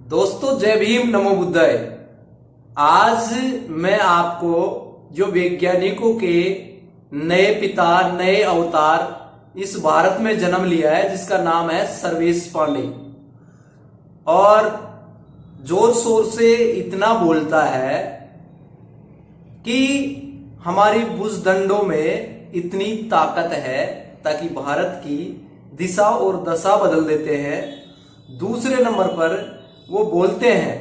दोस्तों जय भीम नमो बुद्धाय। आज मैं आपको जो वैज्ञानिकों के नए पिता नए अवतार इस भारत में जन्म लिया है जिसका नाम है सर्वेश पांडे, और जोर शोर से इतना बोलता है कि हमारी भुजदंडों में इतनी ताकत है ताकि भारत की दिशा और दशा बदल देते हैं। दूसरे नंबर पर वो बोलते हैं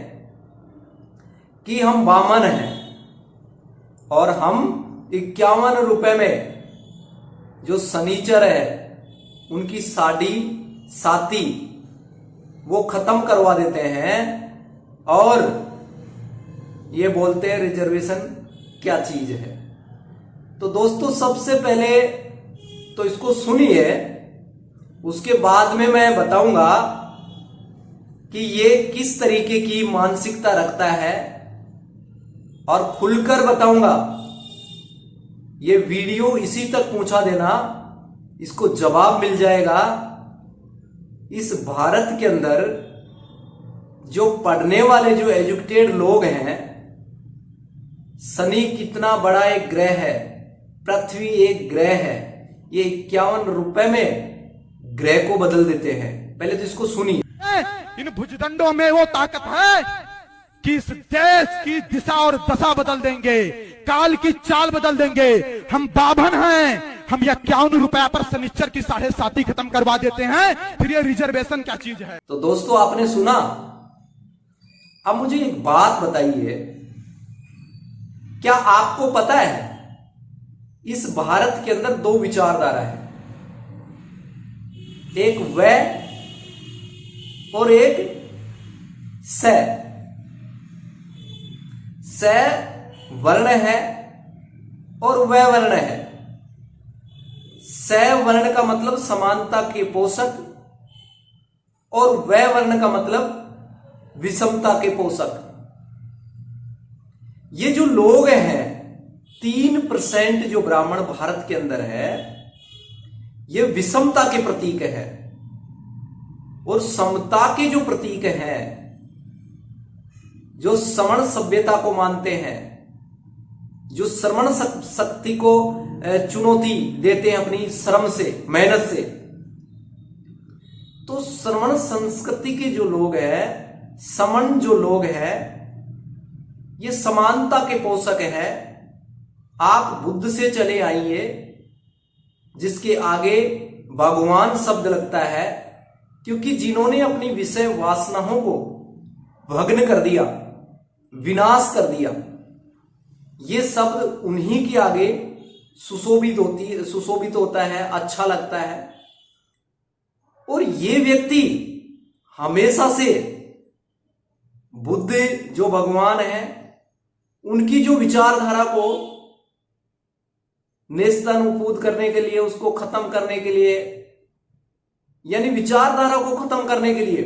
कि हम वामन हैं और हम 51 रुपए में जो शनिचर है उनकी साथी वो खत्म करवा देते हैं, और ये बोलते हैं रिजर्वेशन क्या चीज है। तो दोस्तों सबसे पहले तो इसको सुनिए, उसके बाद में मैं बताऊंगा कि ये किस तरीके की मानसिकता रखता है, और खुलकर बताऊंगा। ये वीडियो इसी तक पहुंचा देना, इसको जवाब मिल जाएगा। इस भारत के अंदर जो पढ़ने वाले जो एजुकेटेड लोग हैं, शनि कितना बड़ा एक ग्रह है, पृथ्वी एक ग्रह है, ये 51 रुपए में ग्रह को बदल देते हैं। पहले तो इसको सुनिए। इन भुजदंडों में वो ताकत है कि इस देश की दिशा और दशा बदल देंगे, काल की चाल बदल देंगे। हम बाभन हैं, हम 51 रुपया पर शनिचर की 7.5 खत्म करवा देते हैं। फिर ये रिजर्वेशन क्या चीज है? तो दोस्तों आपने सुना। अब मुझे एक बात बताइए, क्या आपको पता है इस भारत के अंदर दो विचारधारा है, एक वह और एक स वर्ण है और वह वर्ण है। स वर्ण का मतलब समानता के पोषक, और वह वर्ण का मतलब विषमता के पोषक। ये जो लोग हैं 3% जो ब्राह्मण भारत के अंदर है, ये विषमता के प्रतीक है, और समता के जो प्रतीक हैं, जो श्रमण सभ्यता को मानते हैं, जो श्रमण शक्ति को चुनौती देते हैं अपनी श्रम से, मेहनत से। तो श्रमण संस्कृति के जो लोग हैं, समण जो लोग हैं, ये समानता के पोषक है। आप बुद्ध से चले आइए जिसके आगे भगवान शब्द लगता है, क्योंकि जिन्होंने अपनी विषय वासनाओं को भग्न कर दिया, विनाश कर दिया, ये शब्द उन्हीं के आगे सुशोभित होता है, अच्छा लगता है। और ये व्यक्ति हमेशा से बुद्ध जो भगवान है उनकी जो विचारधारा को नेस्तनाबूद करने के लिए, उसको खत्म करने के लिए, यानी विचारधारा को खत्म करने के लिए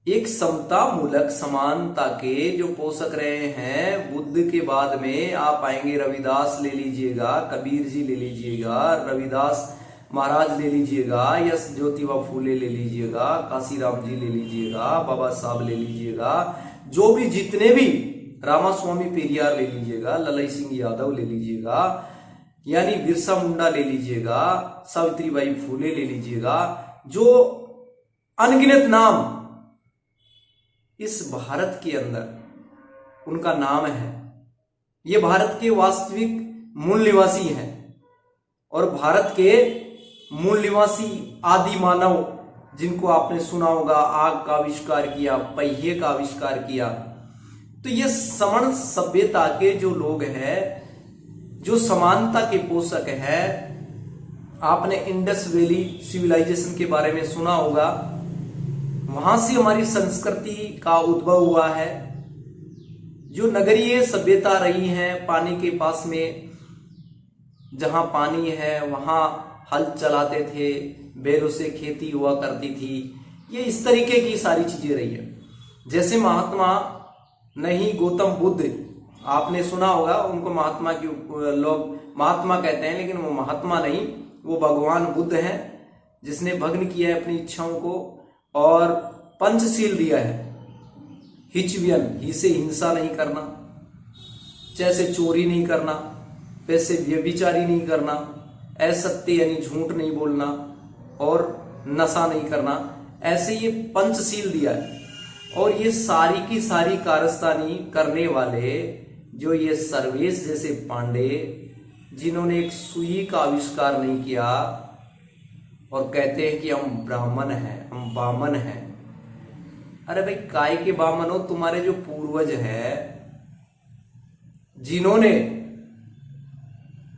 एक समता मूलक समानता के जो पोषक रहे हैं। बुद्ध के बाद में आप आएंगे, रविदास ले लीजिएगा, कबीर जी ले लीजिएगा, रविदास महाराज ले लीजिएगा, यस ज्योतिबा फूले ले लीजिएगा, काशीराम जी ले लीजिएगा, बाबा साहब ले लीजिएगा, जो भी जितने भी, रामास्वामी पेरियार ले लीजिएगा, ललाई सिंह यादव ले लीजिएगा, यानी बिरसा मुंडा ले लीजिएगा, सावित्रीबाई फूले ले लीजिएगा, जो अनगिनत नाम इस भारत के अंदर उनका नाम है। ये भारत के वास्तविक मूल निवासी हैं, और भारत के मूल निवासी आदि मानव जिनको आपने सुना होगा, आग का आविष्कार किया, पहिए का आविष्कार किया। तो ये समण सभ्यता के जो लोग हैं, जो समानता के पोषक है। आपने इंडस वैली सिविलाइजेशन के बारे में सुना होगा, वहां से हमारी संस्कृति का उद्भव हुआ है। जो नगरीय सभ्यता रही है, पानी के पास में जहां पानी है वहां हल चलाते थे, बैलों से खेती हुआ करती थी, ये इस तरीके की सारी चीजें रही है। जैसे महात्मा नहीं, गौतम बुद्ध आपने सुना होगा, उनको महात्मा की लोग महात्मा कहते हैं, लेकिन वो महात्मा नहीं, वो भगवान बुद्ध हैं जिसने भग्न किया है अपनी इच्छाओं को, और पंचशील दिया है। हिचवियन, ही से हिंसा नहीं करना, जैसे चोरी नहीं करना, वैसे व्यभिचारी नहीं करना, असत्य यानी झूठ नहीं बोलना और नशा नहीं करना, ऐसे ये पंचशील दिया है। और ये सारी की सारी कारस्तानी करने वाले जो ये सर्वेश जैसे पांडे, जिन्होंने एक सुई का आविष्कार नहीं किया और कहते हैं कि हम ब्राह्मण हैं, हम बामन हैं। अरे भाई, काय के बामन हो? तुम्हारे जो पूर्वज है, जिन्होंने,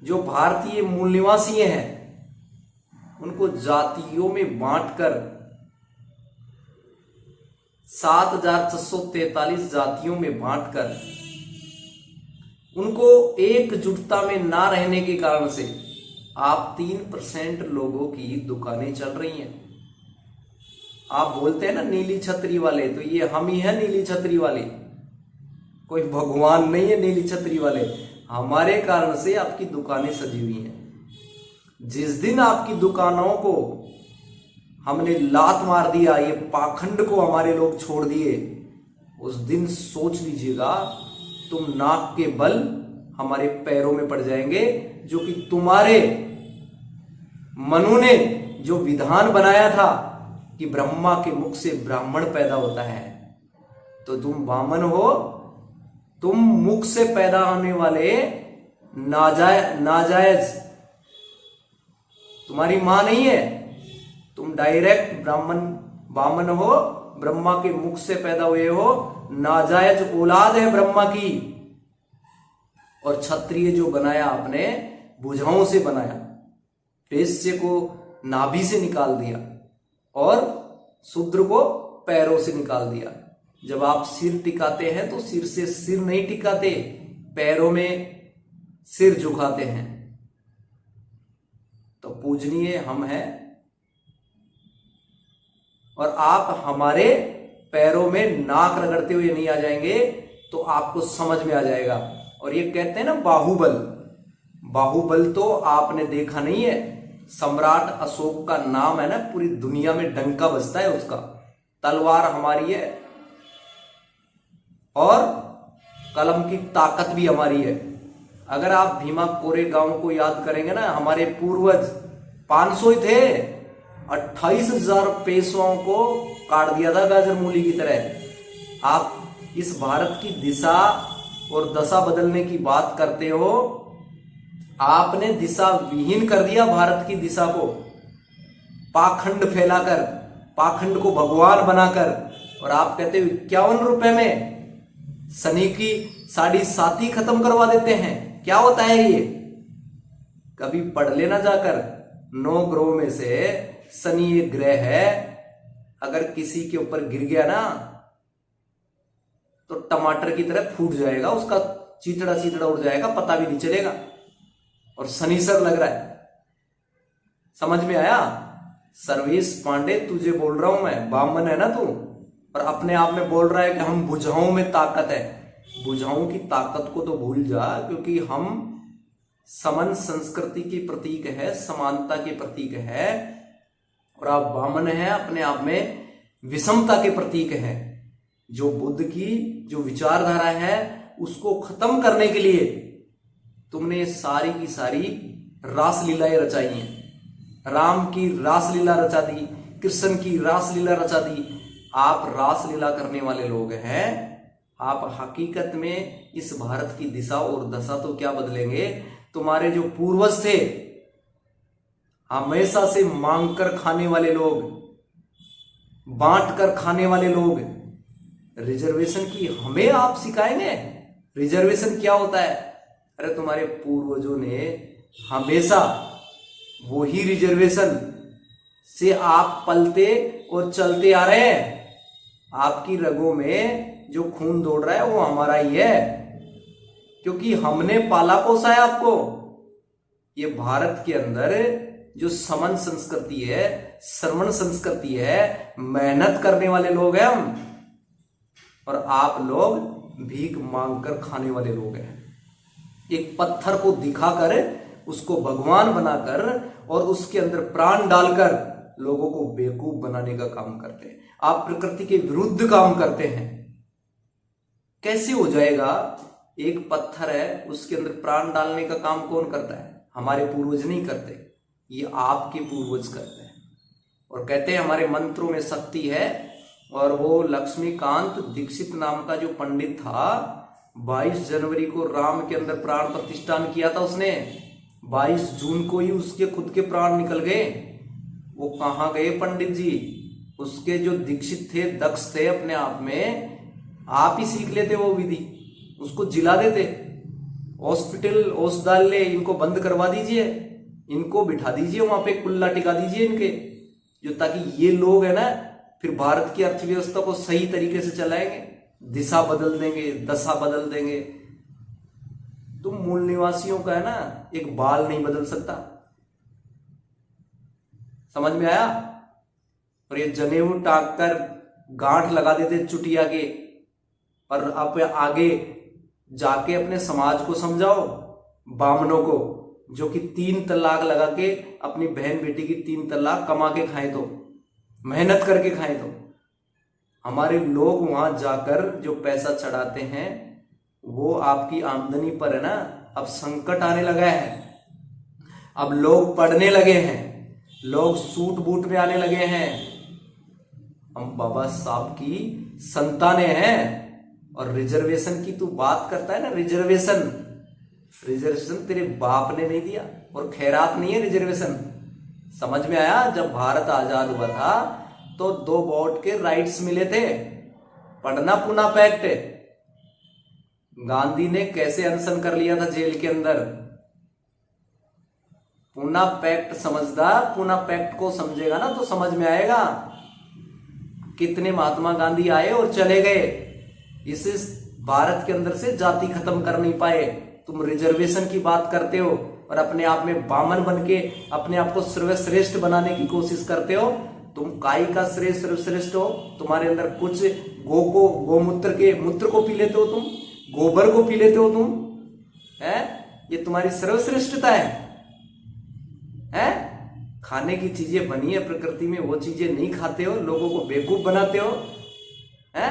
जो भारतीय मूल निवासी हैं, उनको जातियों में बांटकर 7,643 जातियों में बांटकर उनको एकजुटता में ना रहने के कारण से आप 3% लोगों की दुकानें चल रही हैं। आप बोलते हैं ना नीली छतरी वाले, तो ये हम ही हैं नीली छतरी वाले, कोई भगवान नहीं है नीली छतरी वाले। हमारे कारण से आपकी दुकानें सजी हुई हैं। जिस दिन आपकी दुकानों को हमने लात मार दिया, ये पाखंड को हमारे लोग छोड़ दिए, उस दिन सोच लीजिएगा तुम नाक के बल हमारे पैरों में पड़ जाएंगे। जो कि तुम्हारे मनु ने जो विधान बनाया था कि ब्रह्मा के मुख से ब्राह्मण पैदा होता है, तो तुम वामन हो, तुम मुख से पैदा होने वाले नाजायज, तुम्हारी मां नहीं है, तुम डायरेक्ट ब्राह्मण वामन हो, ब्रह्मा के मुख से पैदा हुए हो, नाजायज औलाद है ब्रह्मा की। और क्षत्रिय जो बनाया आपने भुजाओं से बनाया, वैश्य को नाभि से निकाल दिया और शूद्र को पैरों से निकाल दिया। जब आप सिर टिकाते हैं तो सिर से सिर नहीं टिकाते, पैरों में सिर झुकाते हैं। तो पूजनीय हम हैं और आप हमारे पैरों में नाक रगड़ते हुए नहीं आ जाएंगे तो आपको समझ में आ जाएगा। और ये कहते हैं ना बाहुबल, बाहुबल तो आपने देखा नहीं है। सम्राट अशोक का नाम है ना, पूरी दुनिया में डंका बजता है उसका। तलवार हमारी है और कलम की ताकत भी हमारी है। अगर आप भीमा कोरेगांव को याद करेंगे ना, हमारे पूर्वज 500 ही थे, 28,000 पेशवाओं को काट दिया था गाजर मूली की तरह। आप इस भारत की दिशा और दशा बदलने की बात करते हो, आपने दिशा विहीन कर दिया भारत की दिशा को, पाखंड फैलाकर, पाखंड को भगवान बनाकर। और आप कहते हो 51 रुपए में शनि की 7.5 खत्म करवा देते हैं। क्या होता है ये? कभी पढ़ लेना जाकर। 9 ग्रहों में से शनि एक ग्रह है, अगर किसी के ऊपर गिर गया ना तो टमाटर की तरह फूट जाएगा, उसका चीतड़ा चीतड़ा उड़ जाएगा, पता भी नहीं चलेगा। और शनिश्चर लग रहा है। समझ में आया? सर्वेश पांडे तुझे बोल रहा हूं मैं, बामन है ना तू, और अपने आप में बोल रहा है कि हम भुजाओं में ताकत है। भुजाओं की ताकत को तो भूल जा, क्योंकि हम समन संस्कृति के प्रतीक है, समानता के प्रतीक है, और आप बामन है, अपने आप में विषमता के प्रतीक है। जो बुद्ध की जो विचारधारा है उसको खत्म करने के लिए तुमने सारी की सारी रासलीलाएं रचाई हैं। राम की रासलीला रचा दी, कृष्ण की रासलीला रचा दी। आप रासलीला करने वाले लोग हैं। आप हकीकत में इस भारत की दिशा और दशा तो क्या बदलेंगे? तुम्हारे जो पूर्वज थे, हमेशा से मांग कर खाने वाले लोग, बांट कर खाने वाले लोग, रिजर्वेशन की हमें आप सिखाएंगे रिजर्वेशन क्या होता है? अरे तुम्हारे पूर्वजों ने हमेशा वही रिजर्वेशन से आप पलते और चलते आ रहे हैं। आपकी रगों में जो खून दौड़ रहा है वो हमारा ही है, क्योंकि हमने पाला पोसा है आपको। ये भारत के अंदर जो समन संस्कृति है, श्रमण संस्कृति है, मेहनत करने वाले लोग हैं हम, और आप लोग भीख मांगकर खाने वाले लोग हैं। एक पत्थर को दिखाकर उसको भगवान बनाकर और उसके अंदर प्राण डालकर लोगों को बेवकूफ बनाने का काम करते हैं, आप प्रकृति के विरुद्ध काम करते हैं। कैसे हो जाएगा? एक पत्थर है, उसके अंदर प्राण डालने का काम कौन करता है? हमारे पूर्वज नहीं करते, ये आपके पूर्वज करते हैं। और कहते हैं हमारे मंत्रों में शक्ति है। और वो लक्ष्मीकांत दीक्षित नाम का जो पंडित था, 22 जनवरी को राम के अंदर प्राण प्रतिष्ठान किया था उसने, 22 जून को ही उसके खुद के प्राण निकल गए। वो कहाँ गए पंडित जी? उसके जो दीक्षित थे, दक्ष थे अपने आप में, आप ही सीख लेते वो विधि, उसको जिला देते। हॉस्पिटल औषधालय इनको बंद करवा दीजिए, इनको बिठा दीजिए वहां पे, कुल्ला टिका दीजिए इनके, जो ताकि ये लोग है ना फिर भारत की अर्थव्यवस्था को सही तरीके से चलाएंगे, दिशा बदल देंगे, दशा बदल देंगे। तुम मूल निवासियों का है ना एक बाल नहीं बदल सकता। समझ में आया? और ये जनेऊ टाक कर गांठ लगा देते चुटिया के, और आप आगे जाके अपने समाज को समझाओ, बामनों को, जो कि 3 तलाक लगा के अपनी बहन बेटी की 3 तलाक कमा के खाए, तो मेहनत करके खाए। तो हमारे लोग वहां जाकर जो पैसा चढ़ाते हैं वो आपकी आमदनी पर है ना अब संकट आने लगा है। अब लोग पढ़ने लगे हैं, लोग सूट बूट में आने लगे हैं। हम बाबा साहब की संतानें हैं। और रिजर्वेशन की तू बात करता है ना, रिजर्वेशन तेरे बाप ने नहीं दिया, और खैरात नहीं है रिजर्वेशन। समझ में आया? जब भारत आजाद हुआ था तो 2 वोट के राइट्स मिले थे। पढ़ना पूना पैक्ट, गांधी ने कैसे अनशन कर लिया था जेल के अंदर। पूना पैक्ट समझदा, पूना पैक्ट को समझेगा ना तो समझ में आएगा। कितने महात्मा गांधी आए और चले गए, इस भारत के अंदर से जाति खत्म कर नहीं पाए। तुम रिजर्वेशन की बात करते हो और अपने आप में बामन बन के अपने आप को सर्वश्रेष्ठ बनाने की कोशिश करते हो। तुम काय का सर्वश्रेष्ठ हो? तुम्हारे अंदर कुछ गोमूत्र के मूत्र को पी लेते हो, तुम गोबर को पी लेते हो, तुम है, ये तुम्हारी सर्वश्रेष्ठता है? खाने की चीजें बनी है प्रकृति में, वो चीजें नहीं खाते हो, लोगों को बेवकूफ बनाते हो। है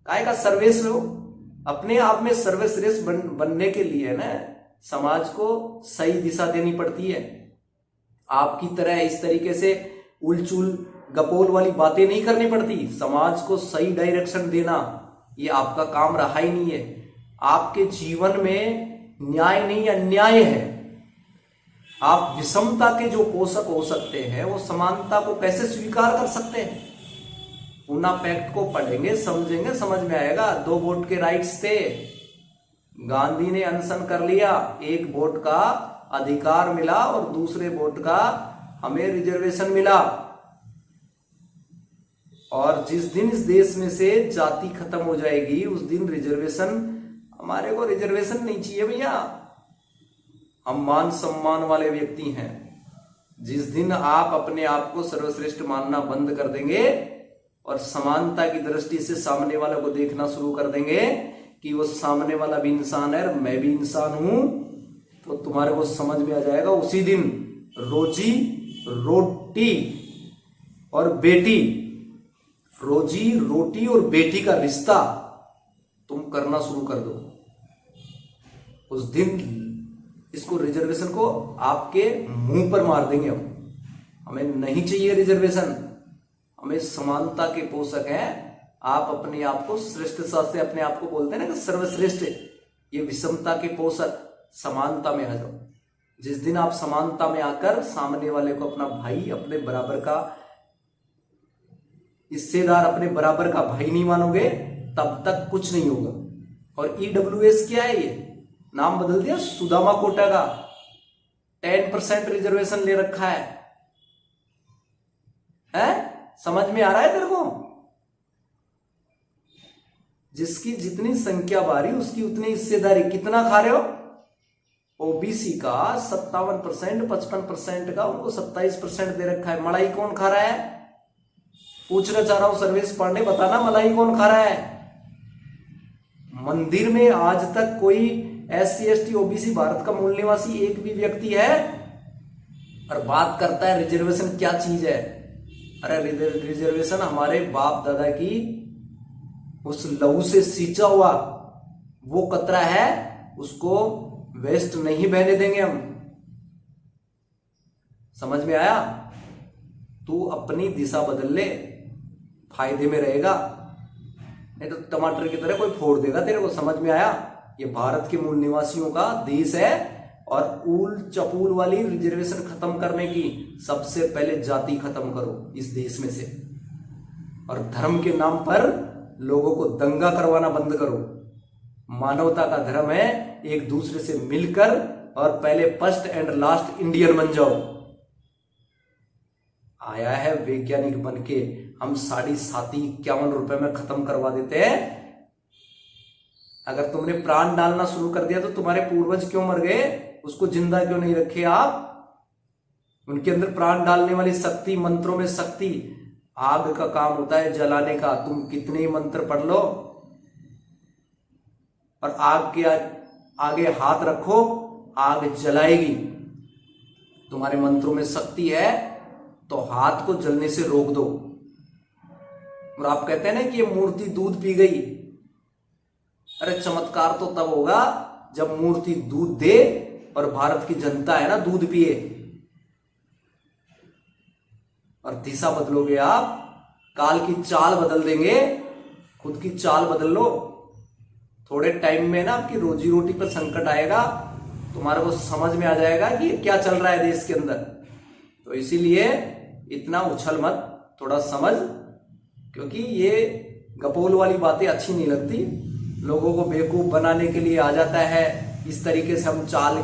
काय का सर्वश्रेष्ठ हो? अपने आप में सर्वश्रेष्ठ बनने के लिए ना समाज को सही दिशा देनी पड़ती है। आपकी तरह इस तरीके से उलचुल गपोल वाली बातें नहीं करनी पड़ती। समाज को सही डायरेक्शन देना ये आपका काम रहा ही नहीं है। आपके जीवन में न्याय नहीं अन्याय है। आप विषमता के जो पोषक हो सकते हैं वो समानता को कैसे स्वीकार कर सकते हैं? पूना पैक्ट को पढ़ेंगे, समझेंगे, समझ में आएगा। 2 वोट के राइट्स थे, गांधी ने अनशन कर लिया, 1 वोट का अधिकार मिला और दूसरे वोट का हमें रिजर्वेशन मिला। और जिस दिन इस देश में से जाति खत्म हो जाएगी उस दिन रिजर्वेशन, हमारे को रिजर्वेशन नहीं चाहिए भैया। हम मान सम्मान वाले व्यक्ति हैं। जिस दिन आप अपने आप को सर्वश्रेष्ठ मानना बंद कर देंगे और समानता की दृष्टि से सामने वाले को देखना शुरू कर देंगे कि वो सामने वाला भी इंसान है और मैं भी इंसान हूं, तो तुम्हारे को समझ में आ जाएगा उसी दिन रोजी रोटी और बेटी, रोजी रोटी और बेटी का रिश्ता तुम करना शुरू कर दो। उस दिन इसको रिजर्वेशन को आपके मुंह पर मार देंगे हम। हमें नहीं चाहिए रिजर्वेशन, हमें समानता के पोषक हैं। आप अपने आप को श्रेष्ठता से अपने आप को बोलते हैं ना कि सर्वश्रेष्ठ, ये विषमता के पोषक, समानता में आ जाओ। जिस दिन आप समानता में आकर सामने वाले को अपना भाई, अपने बराबर का हिस्सेदार, अपने बराबर का भाई नहीं मानोगे तब तक कुछ नहीं होगा। और EWS क्या है? ये नाम बदल दिया सुदामा कोटा का। 10% रिजर्वेशन ले रखा है। समझ में आ रहा है तेरे को? जिसकी जितनी संख्या बारी उसकी उतनी हिस्सेदारी। कितना खा रहे हो? ओबीसी का 57%, 55% का उनको 27% दे रखा है। मलाई कौन खा रहा है? पूछना चाह रहा हूं सर्वेश पांडे, बताना मलाई कौन खा रहा है? मंदिर में आज तक कोई SC ST OBC भारत का मूल निवासी एक भी व्यक्ति है? और बात करता है रिजर्वेशन क्या चीज है। अरे रिजर्वेशन हमारे बाप दादा की उस लहू से सींचा हुआ वो कतरा है, उसको वेस्ट नहीं बहने देंगे हम। समझ में आया? तू अपनी दिशा बदल ले, फायदे में रहेगा, नहीं तो टमाटर की तरह कोई फोड़ देगा तेरे को। समझ में आया? ये भारत के मूल निवासियों का देश है और ऊल चपूल वाली रिजर्वेशन खत्म करने की सबसे पहले जाति खत्म करो इस देश में से, और धर्म के नाम पर लोगों को दंगा करवाना बंद करो। मानवता का धर्म है एक दूसरे से मिलकर और पहले फर्स्ट एंड लास्ट इंडियन बन जाओ। आया है वैज्ञानिक बन के, हम 751 रुपए में खत्म करवा देते हैं। अगर तुमने प्राण डालना शुरू कर दिया तो तुम्हारे पूर्वज क्यों मर गए? उसको जिंदा क्यों नहीं रखे आप? उनके अंदर प्राण डालने वाली शक्ति, मंत्रों में शक्ति, आग का काम होता है जलाने का। तुम कितने ही मंत्र पढ़ लो और आग के आगे हाथ रखो, आग जलाएगी। तुम्हारे मंत्रों में शक्ति है तो हाथ को जलने से रोक दो। और आप कहते हैं ना कि ये मूर्ति दूध पी गई। अरे चमत्कार तो तब होगा जब मूर्ति दूध दे और भारत की जनता है ना दूध पिए। और दिशा बदलोगे आप, काल की चाल बदल देंगे। खुद की चाल बदल लो। थोड़े टाइम में ना आपकी रोजी रोटी पर संकट आएगा, तुम्हारे को समझ में आ जाएगा कि क्या चल रहा है देश के अंदर। तो इसीलिए इतना उछल मत, थोड़ा समझ, क्योंकि ये गपोल वाली बातें अच्छी नहीं लगती। लोगों को बेवकूफ बनाने के लिए आ जाता है इस तरीके से, हम काल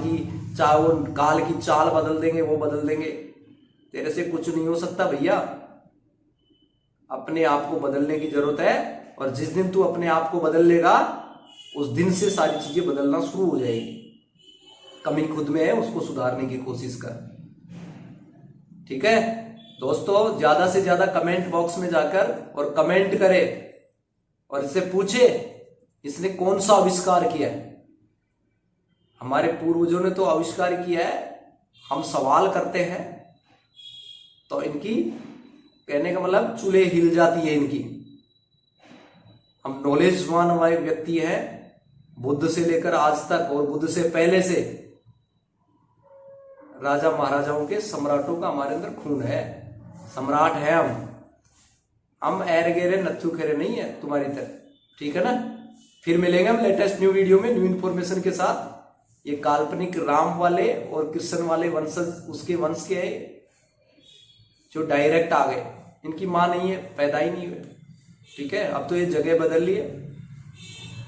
की चाल बदल देंगे, वो बदल देंगे। तेरे से कुछ नहीं हो सकता भैया। अपने आप को बदलने की जरूरत है, और जिस दिन तू अपने आप को बदल लेगा उस दिन से सारी चीजें बदलना शुरू हो जाएगी। कमी खुद में है, उसको सुधारने की कोशिश कर। ठीक है दोस्तों, ज्यादा से ज्यादा कमेंट बॉक्स में जाकर और कमेंट करे और इससे पूछे इसने कौन सा आविष्कार किया है। हमारे पूर्वजों ने तो आविष्कार किया है, हम सवाल करते हैं तो इनकी कहने का मतलब चूल्हे हिल जाती है इनकी। हम नॉलेजवान हमारे व्यक्ति हैं, बुद्ध से लेकर आज तक और बुद्ध से पहले से राजा महाराजाओं के सम्राटों का हमारे अंदर खून है। सम्राट है हम एर गेरे नथु खेरे नहीं है तुम्हारी तरह। ठीक है ना? फिर मिलेंगे हम लेटेस्ट न्यू वीडियो में न्यू इन्फॉर्मेशन के साथ। ये काल्पनिक राम वाले और कृष्ण वाले वंशज, उसके वंश के जो डायरेक्ट आ गए, इनकी मां नहीं है, पैदा ही नहीं हुए। ठीक है, अब तो ये जगह बदल ली है।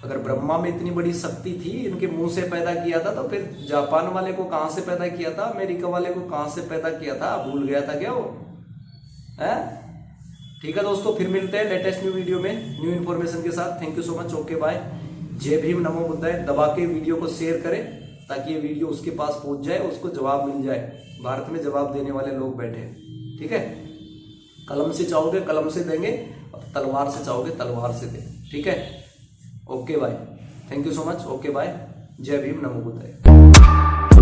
अगर ब्रह्मा में इतनी बड़ी शक्ति थी, इनके मुंह से पैदा किया था, तो फिर जापान वाले को कहां से पैदा किया था, अमेरिका वाले को कहां से पैदा किया था? भूल गया था क्या वो? है? ठीक है दोस्तों, फिर मिलते हैं लेटेस्ट न्यू वीडियो में न्यू इन्फॉर्मेशन के साथ। Thank you so much. Okay bye. जय भीम, नमो बुद्धाय। दबा के वीडियो को शेयर करें ताकि ये वीडियो उसके पास पहुंच जाए, उसको जवाब मिल जाए। भारत में जवाब देने वाले लोग बैठे हैं। ठीक है, कलम से चाहोगे कलम से देंगे, और तलवार से चाहोगे तलवार से दें। ठीक है, okay bye. Thank you so much. Okay bye. जय भीम, नमो बुद्धाय।